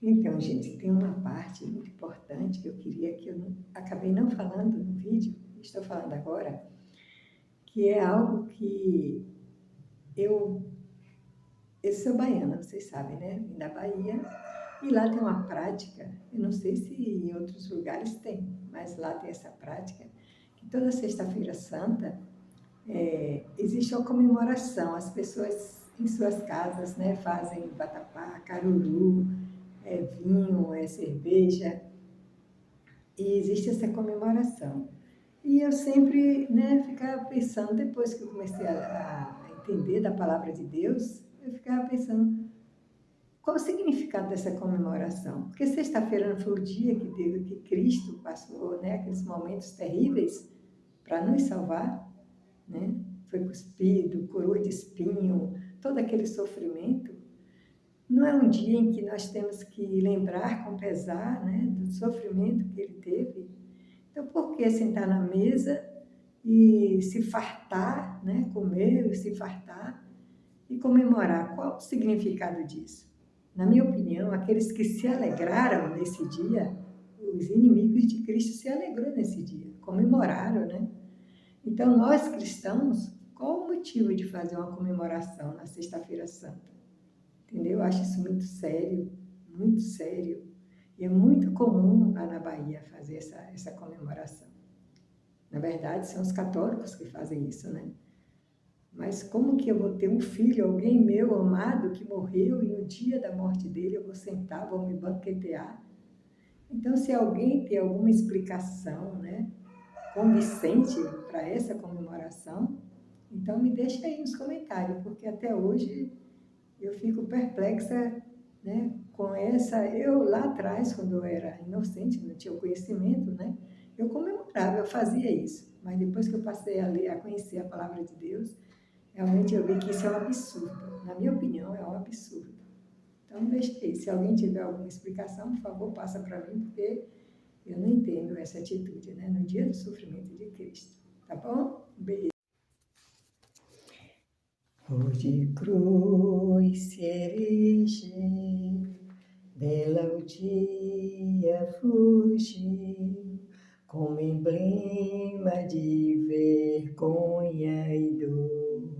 Então, gente, tem uma parte muito importante que eu queria que acabei não falando no vídeo, estou falando agora, que é algo que eu, eu sou baiana, vocês sabem, né? Vim da Bahia e lá tem uma prática, eu não sei se em outros lugares tem, mas lá tem essa prática, que toda Sexta-feira Santa existe uma comemoração, as pessoas em suas casas, né, fazem vatapá, caruru, vinho, cerveja, e existe essa comemoração. E eu sempre, né, ficava pensando, depois que eu comecei a entender da palavra de Deus, eu ficava pensando, qual o significado dessa comemoração? Porque sexta-feira não foi o dia que Deus, que Cristo passou, né, aqueles momentos terríveis para nos salvar, né? Foi cuspido, coroa de espinho, todo aquele sofrimento. Não é um dia em que nós temos que lembrar com pesar, né, do sofrimento que ele teve. Então, por que sentar na mesa e se fartar, né, comer e se fartar e comemorar? Qual o significado disso? Na minha opinião, aqueles que se alegraram nesse dia, os inimigos de Cristo se alegrou nesse dia, comemoraram, né? Então, nós cristãos, qual o motivo de fazer uma comemoração na Sexta-feira Santa? Entendeu? Eu acho isso muito sério, muito sério. E é muito comum lá na Bahia fazer essa comemoração. Na verdade, são os católicos que fazem isso, né? Mas como que eu vou ter um filho, alguém meu amado que morreu e no dia da morte dele eu vou sentar, vou me banquetear? Então, se alguém tem alguma explicação, né, convincente para essa comemoração, então me deixa aí nos comentários, porque até hoje eu fico perplexa, né, com essa. Eu lá atrás, quando eu era inocente, não tinha o conhecimento, né, eu comemorava, eu fazia isso. Mas depois que eu passei a ler, a conhecer a palavra de Deus, realmente eu vi que isso é um absurdo. Na minha opinião, é um absurdo. Então, deixa aí. Se alguém tiver alguma explicação, por favor, passa para mim, porque eu não entendo essa atitude, né, no dia do sofrimento de Cristo. Tá bom? Um beijo. Hoje cruz se erige, dela o dia fugiu, como emblema de vergonha e dor.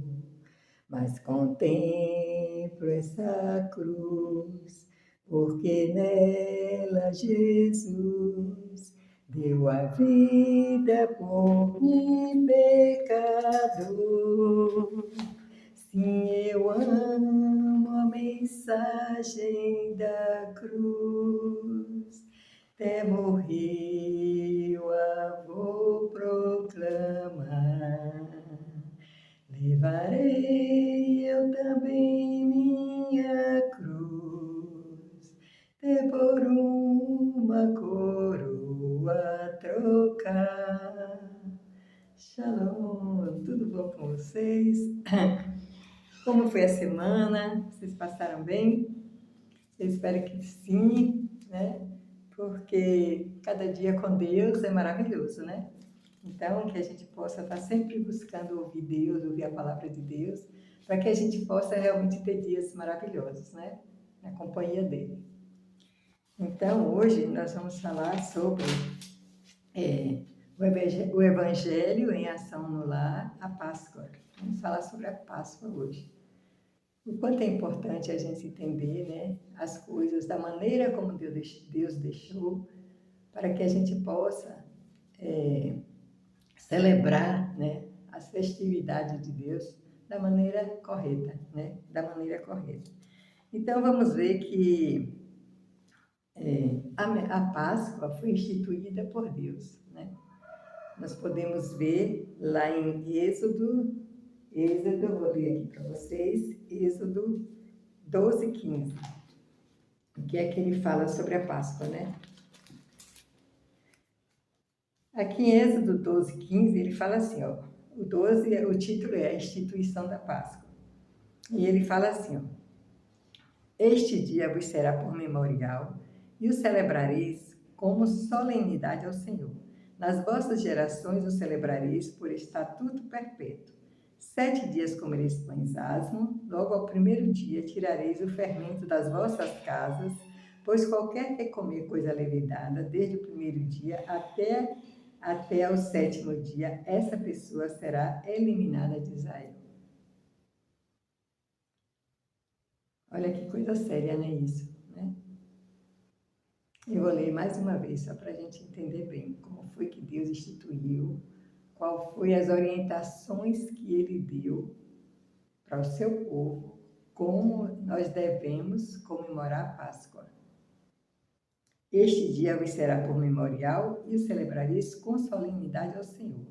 Mas contemplo essa cruz, porque nela Jesus deu a vida por mim, pecador. Sim, eu amo a mensagem da cruz, até morrer eu a vou proclamar. Levarei eu também minha cruz, até por uma coroa trocar. Shalom, tudo bom com vocês? Como foi a semana? Vocês passaram bem? Eu espero que sim, né? Porque cada dia com Deus é maravilhoso, né? Então, que a gente possa estar sempre buscando ouvir Deus, ouvir a palavra de Deus, para que a gente possa realmente ter dias maravilhosos, né? Na companhia dele. Então, hoje nós vamos falar sobre o Evangelho em ação no lar, a Páscoa. Vamos falar sobre a Páscoa hoje. O quanto é importante a gente entender, né, as coisas da maneira como Deus deixou, para que a gente possa celebrar, né, as festividades de Deus da maneira correta, né, da maneira correta. Então, vamos ver que a Páscoa foi instituída por Deus, né? Nós podemos ver lá em Êxodo, vou ler aqui para vocês, Êxodo 12:15. O que é que ele fala sobre a Páscoa, né? Aqui em Êxodo 12:15, ele fala assim, ó, o 12, o título é a instituição da Páscoa. E ele fala assim, ó, este dia vos será por memorial e o celebrareis como solenidade ao Senhor. Nas vossas gerações o celebrareis por estatuto perpétuo. 7 dias comereis pães asmo, logo ao primeiro dia tirareis o fermento das vossas casas, Pois qualquer que comer coisa levedada, desde o primeiro dia até o sétimo dia, essa pessoa será eliminada de Israel. Olha que coisa séria, né, isso, né? Eu vou ler mais uma vez, só para a gente entender bem como foi que Deus instituiu, qual foi as orientações que Ele deu para o seu povo, como nós devemos comemorar a Páscoa. Este dia vos será por memorial e o celebrareis com solenidade ao Senhor.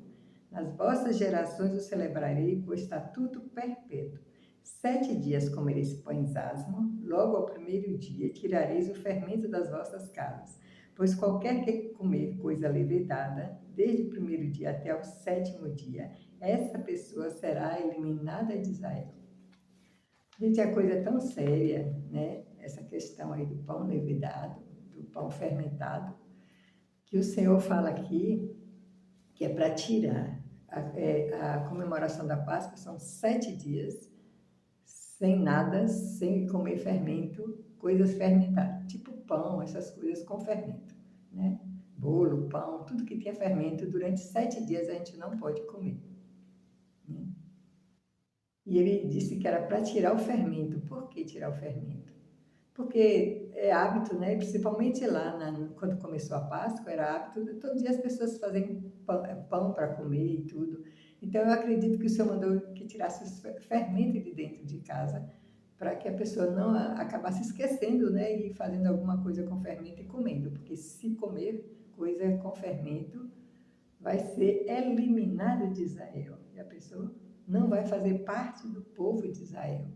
Nas vossas gerações o celebrarei por estatuto perpétuo. 7 dias comereis pães asmo, logo ao primeiro dia tirareis o fermento das vossas casas. Pois qualquer que comer coisa levedada, desde o primeiro dia até o sétimo dia, essa pessoa será eliminada de Israel. Gente, a coisa é tão séria, né? Essa questão aí do pão levedado, do pão fermentado, que o Senhor fala aqui que é para tirar. A comemoração da Páscoa são 7 dias sem nada, sem comer fermento, coisas fermentadas, tipo pão, essas coisas com fermento, né? Bolo, pão, tudo que tinha fermento, durante 7 dias a gente não pode comer. Né? E ele disse que era para tirar o fermento. Por que tirar o fermento? Porque é hábito, né? Principalmente lá, quando começou a Páscoa, era hábito de todo dia as pessoas fazerem pão para comer e tudo. Então, eu acredito que o Senhor mandou que tirasse o fermento de dentro de casa, para que a pessoa não acabasse esquecendo, né? E fazendo alguma coisa com fermento e comendo. Porque se comer coisa com fermento, vai ser eliminado de Israel. E a pessoa não vai fazer parte do povo de Israel.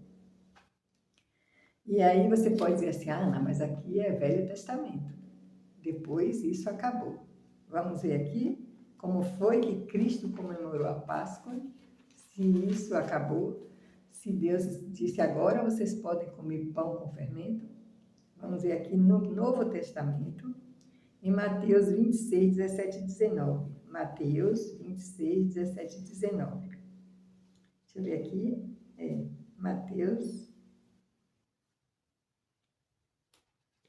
E aí você pode dizer assim, Ana, mas aqui é Velho Testamento. Depois isso acabou. Vamos ver aqui como foi que Cristo comemorou a Páscoa, se isso acabou, se Deus disse agora vocês podem comer pão com fermento. Vamos ver aqui no Novo Testamento, em Mateus 26, 17 e 19. Mateus 26, 17 e 19. Deixa eu ver aqui. Mateus,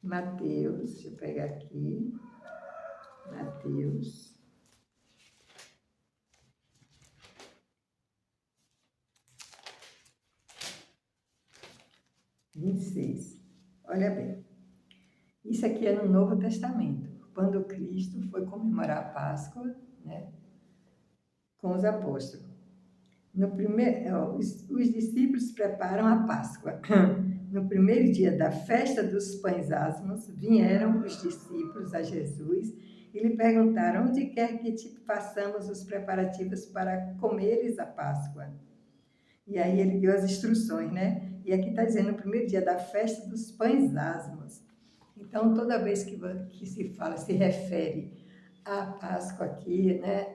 deixa eu pegar aqui. Mateus. Olha bem, isso aqui é no Novo Testamento, quando Cristo foi comemorar a Páscoa, né, com os apóstolos. Os discípulos preparam a Páscoa. No primeiro dia da festa dos pães asmos, vieram os discípulos a Jesus e lhe perguntaram: onde quer que te façamos os preparativos para comeres a Páscoa? E aí ele deu as instruções, né? E aqui está dizendo, no primeiro dia da festa dos pães asmos. Então, toda vez que se fala, se refere à Páscoa aqui, né?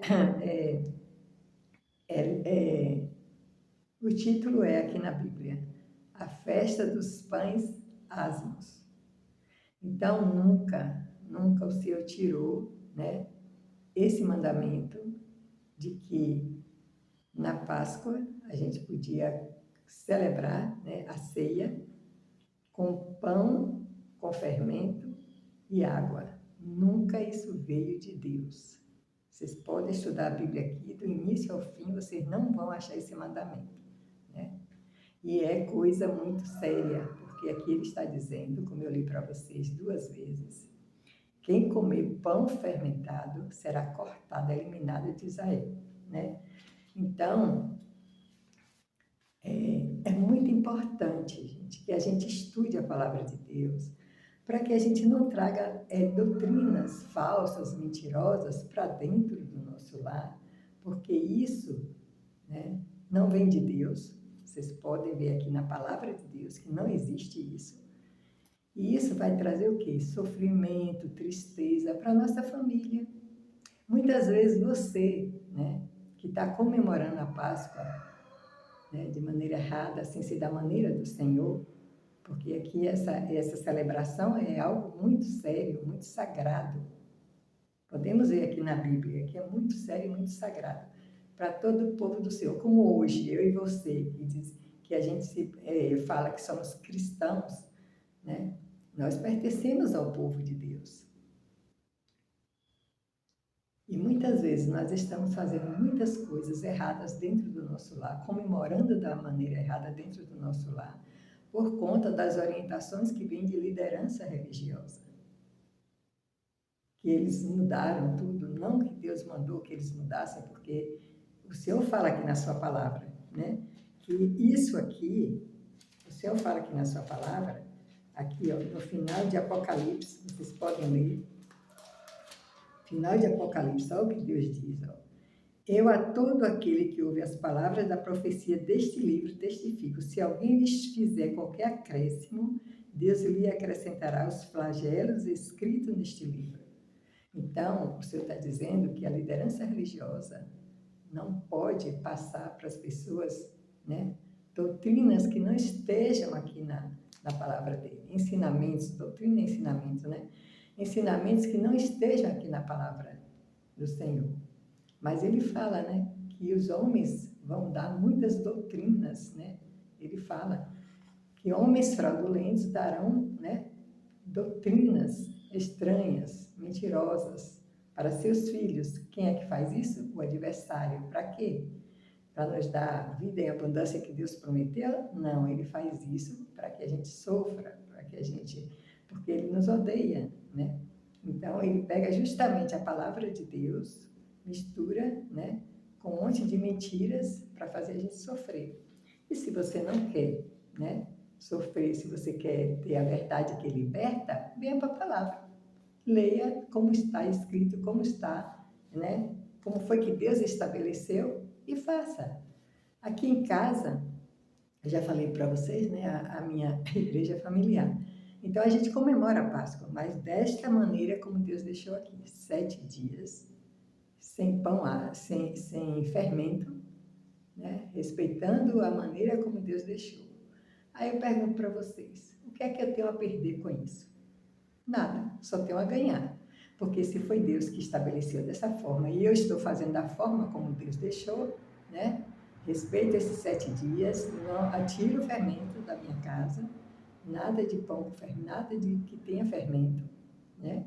O título é aqui na Bíblia, a festa dos pães asmos. Então, nunca o Senhor tirou, né, esse mandamento de que na Páscoa a gente podia celebrar, né, a ceia com pão, com fermento e água. Nunca isso veio de Deus. Vocês podem estudar a Bíblia aqui, do início ao fim, vocês não vão achar esse mandamento. Né? E é coisa muito séria, porque aqui ele está dizendo, como eu li para vocês 2 vezes, quem comer pão fermentado será cortado, eliminado de Israel. Né? Então, é muito importante, gente, que a gente estude a palavra de Deus, para que a gente não traga doutrinas falsas, mentirosas para dentro do nosso lar, porque isso, né, não vem de Deus. Vocês podem ver aqui na palavra de Deus que não existe isso. E isso vai trazer o quê? Sofrimento, tristeza para a nossa família. Muitas vezes você, né, que está comemorando a Páscoa, né, de maneira errada, sem ser da maneira do Senhor, porque aqui essa celebração é algo muito sério, muito sagrado. Podemos ver aqui na Bíblia que é muito sério e muito sagrado para todo o povo do Senhor, como hoje, eu e você, que a gente fala que somos cristãos, né? Nós pertencemos ao povo de Deus. E muitas vezes nós estamos fazendo muitas coisas erradas dentro do nosso lar, comemorando da maneira errada dentro do nosso lar, por conta das orientações que vêm de liderança religiosa. Que eles mudaram tudo, não que Deus mandou que eles mudassem, porque o Senhor fala aqui na sua palavra, né? Que isso aqui, o Senhor fala aqui na sua palavra, aqui ó, no final de Apocalipse, vocês podem ler, final de Apocalipse, olha o que Deus diz, ó. Eu a todo aquele que ouve as palavras da profecia deste livro testifico, se alguém lhes fizer qualquer acréscimo, Deus lhe acrescentará os flagelos escritos neste livro. Então, o Senhor está dizendo que a liderança religiosa não pode passar para as pessoas, né, doutrinas que não estejam aqui na palavra dele, ensinamentos, doutrina e ensinamento, né? Ensinamentos que não estejam aqui na palavra do Senhor. Mas ele fala, né, que os homens vão dar muitas doutrinas, né? Ele fala que homens fraudulentos darão, né, doutrinas estranhas, mentirosas para seus filhos. Quem é que faz isso? O adversário. Para quê? Para nos dar a vida em abundância que Deus prometeu? Não, ele faz isso para que a gente sofra, para que a gente, porque ele nos odeia, né? Então ele pega justamente a palavra de Deus, mistura, né, com um monte de mentiras para fazer a gente sofrer. E se você não quer, né, sofrer, se você quer ter a verdade que liberta, venha para a palavra. Leia como está escrito, como está, né? Como foi que Deus estabeleceu e faça. Aqui em casa, eu já falei para vocês, né? A minha igreja familiar. Então a gente comemora a Páscoa, mas desta maneira como Deus deixou aqui, 7 dias, sem pão, sem fermento, né? Respeitando a maneira como Deus deixou. Aí eu pergunto para vocês, o que é que eu tenho a perder com isso? Nada, só tenho a ganhar. Porque se foi Deus que estabeleceu dessa forma e eu estou fazendo da forma como Deus deixou, né? Respeito esses 7 dias, não atiro o fermento da minha casa, nada de pão com fermento, nada de que tenha fermento, né?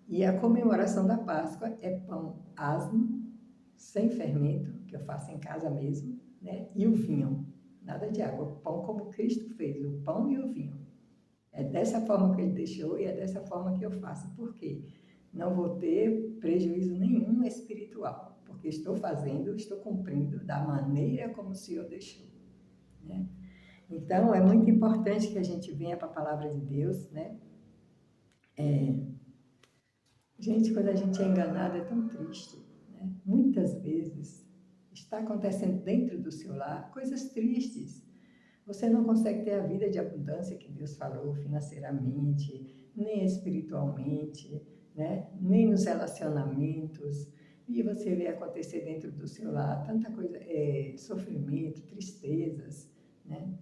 E a comemoração da Páscoa é pão asmo, sem fermento, que eu faço em casa mesmo, né? E o vinho, nada de água, pão como Cristo fez, o pão e o vinho. É dessa forma que ele deixou e é dessa forma que eu faço. Por quê? Não vou ter prejuízo nenhum espiritual, porque estou fazendo, estou cumprindo da maneira como o Senhor deixou, né? Então, é muito importante que a gente venha para a palavra de Deus, né? Gente, quando a gente é enganado é tão triste, né? Muitas vezes está acontecendo dentro do seu lar coisas tristes. Você não consegue ter a vida de abundância que Deus falou financeiramente, nem espiritualmente, né? Nem nos relacionamentos. E você vê acontecer dentro do seu lar tanta coisa, sofrimento, tristezas, né?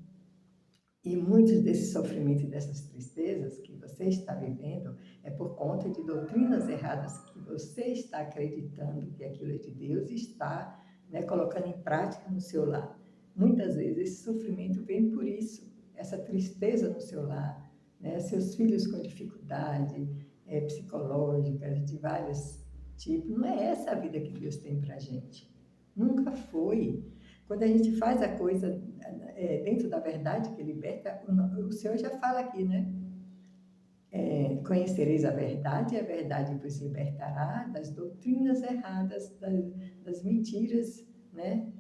E muitos desses sofrimentos e dessas tristezas que você está vivendo é por conta de doutrinas erradas que você está acreditando que aquilo é de Deus e está, né, colocando em prática no seu lar. Muitas vezes esse sofrimento vem por isso, essa tristeza no seu lar, né, seus filhos com dificuldade psicológicas de vários tipos. Não é essa a vida que Deus tem para a gente. Nunca foi. Quando a gente faz a coisa dentro da verdade que liberta, o Senhor já fala aqui, né? Conhecereis a verdade vos libertará das doutrinas erradas, das mentiras, né?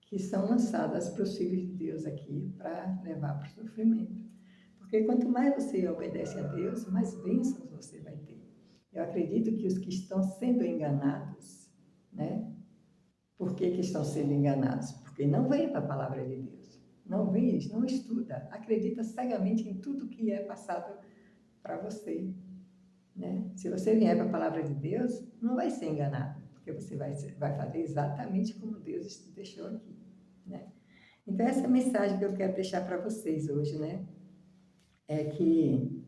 Que são lançadas para os filhos de Deus aqui para levar para o sofrimento. Porque quanto mais você obedece a Deus, mais bênçãos você vai ter. Eu acredito que os que estão sendo enganados, né? Por que estão sendo enganados? Porque não vêm para a palavra de Deus. Não vêm, não estuda, acredita cegamente em tudo que é passado para você, né? Se você vier para a palavra de Deus, não vai ser enganado, porque você vai fazer exatamente como Deus deixou aqui, né? Então, essa mensagem que eu quero deixar para vocês hoje, né? É que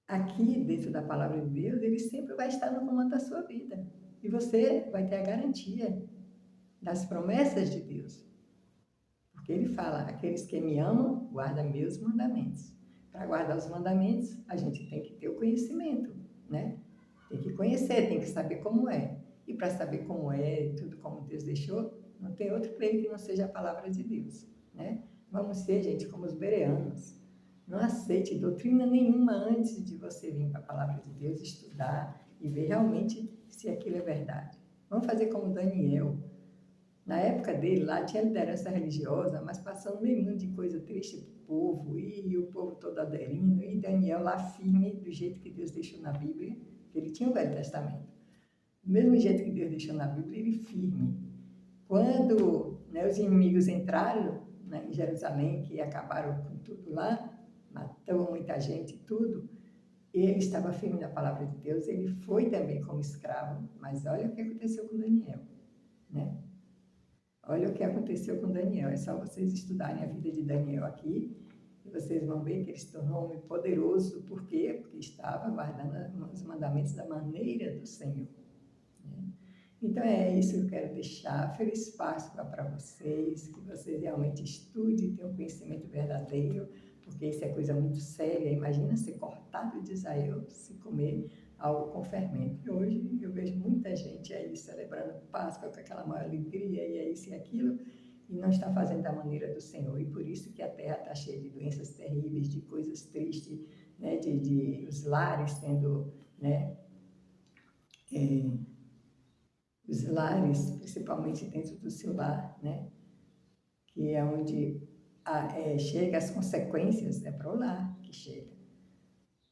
aqui, dentro da palavra de Deus, ele sempre vai estar no comando da sua vida. E você vai ter a garantia das promessas de Deus. Porque ele fala, aqueles que me amam, guardam meus mandamentos. Para guardar os mandamentos, a gente tem que ter o conhecimento, né? Tem que conhecer, tem que saber como é. E para saber como é, tudo como Deus deixou, não tem outro creio que não seja a palavra de Deus, né? Vamos ser, gente, como os bereanos. Não aceite doutrina nenhuma antes de você vir para a palavra de Deus, estudar e ver realmente se aquilo é verdade. Vamos fazer como Daniel. Na época dele, lá tinha liderança religiosa, mas passando meio mundo de coisa triste para o povo, e o povo todo aderindo, e Daniel lá firme, do jeito que Deus deixou na Bíblia, que ele tinha o Velho Testamento. Do mesmo jeito que Deus deixou na Bíblia, ele firme. Quando, né, os inimigos entraram, né, em Jerusalém, que acabaram com tudo lá, matou muita gente e tudo, ele estava firme na palavra de Deus, ele foi também como escravo, mas olha o que aconteceu com Daniel, né? Olha o que aconteceu com Daniel, é só vocês estudarem a vida de Daniel aqui, e vocês vão ver que ele se tornou um homem poderoso, por quê? Porque estava guardando os mandamentos da maneira do Senhor. Né? Então é isso que eu quero deixar. Feliz Páscoa para vocês, que vocês realmente estudem, tenham um conhecimento verdadeiro, porque isso é coisa muito séria. Imagina ser cortado de Israel, se comer algo com fermento. E hoje eu vejo muita gente aí celebrando Páscoa com aquela maior alegria, e é isso e aquilo, e não está fazendo da maneira do Senhor. E por isso que a terra está cheia de doenças terríveis, de coisas tristes, né, de os lares sendo, né, os lares, principalmente dentro do seu lar, né? Que é onde chega as consequências, é para o lar que chega.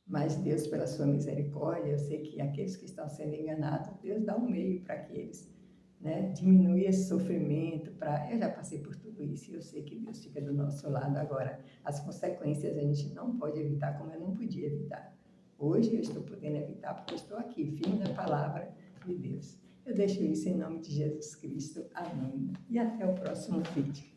Mas Deus, pela sua misericórdia, eu sei que aqueles que estão sendo enganados, Deus dá um meio para que eles, né, diminuam esse sofrimento. Eu já passei por tudo isso e eu sei que Deus fica do nosso lado. Agora, as consequências a gente não pode evitar como eu não podia evitar. Hoje eu estou podendo evitar porque eu estou aqui, firme na palavra de Deus. Eu deixo isso em nome de Jesus Cristo. Amém. E até o próximo vídeo.